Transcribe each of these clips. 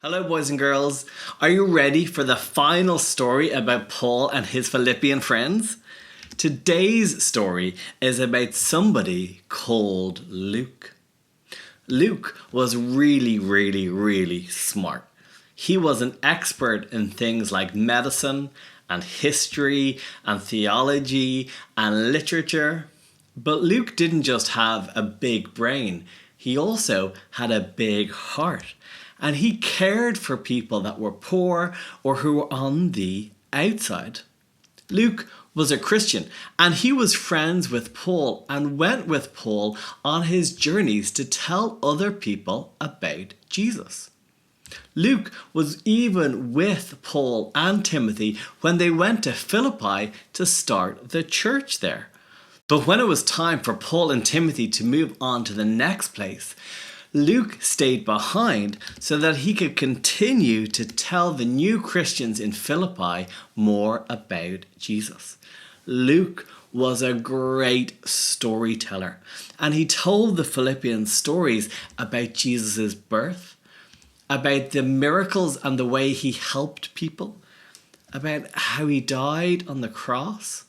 Hello, boys and girls. Are you ready for the final story about Paul and his Philippian friends? Today's story is about somebody called Luke. Luke was really smart. He was an expert in things like medicine and history and theology and literature. But Luke didn't just have a big brain, he also had a big heart. And he cared for people that were poor or who were on the outside. Luke was a Christian and he was friends with Paul and went with Paul on his journeys to tell other people about Jesus. Luke was even with Paul and Timothy when they went to Philippi to start the church there. But when it was time for Paul and Timothy to move on to the next place, Luke stayed behind so that he could continue to tell the new Christians in Philippi more about Jesus. Luke was a great storyteller, and he told the Philippians stories about Jesus' birth, about the miracles and the way he helped people, about how he died on the cross,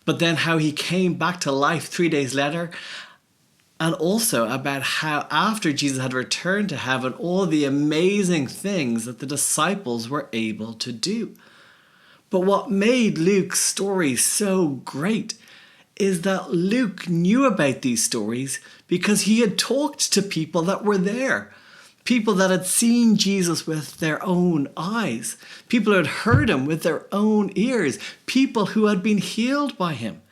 but then how he came back to life 3 days later, and also about how after Jesus had returned to heaven, all the amazing things that the disciples were able to do. But what made Luke's story so great is that Luke knew about these stories because he had talked to people that were there. People that had seen Jesus with their own eyes. People who had heard him with their own ears. People who had been healed by him.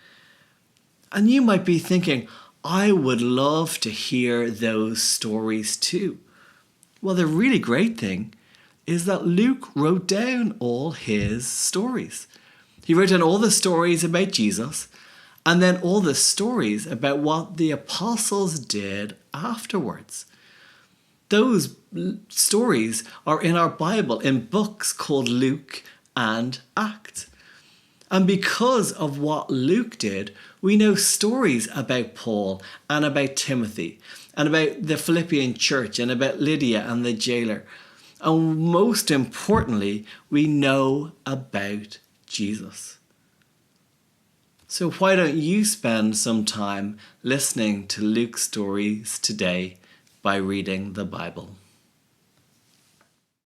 And you might be thinking, I would love to hear those stories too. Well, the really great thing is that Luke wrote down all his stories. He wrote down all the stories about Jesus and then all the stories about what the apostles did afterwards. Those stories are in our Bible in books called Luke and Acts. And because of what Luke did, we know stories about Paul and about Timothy and about the Philippian church and about Lydia and the jailer. And most importantly, we know about Jesus. So why don't you spend some time listening to Luke's stories today by reading the Bible?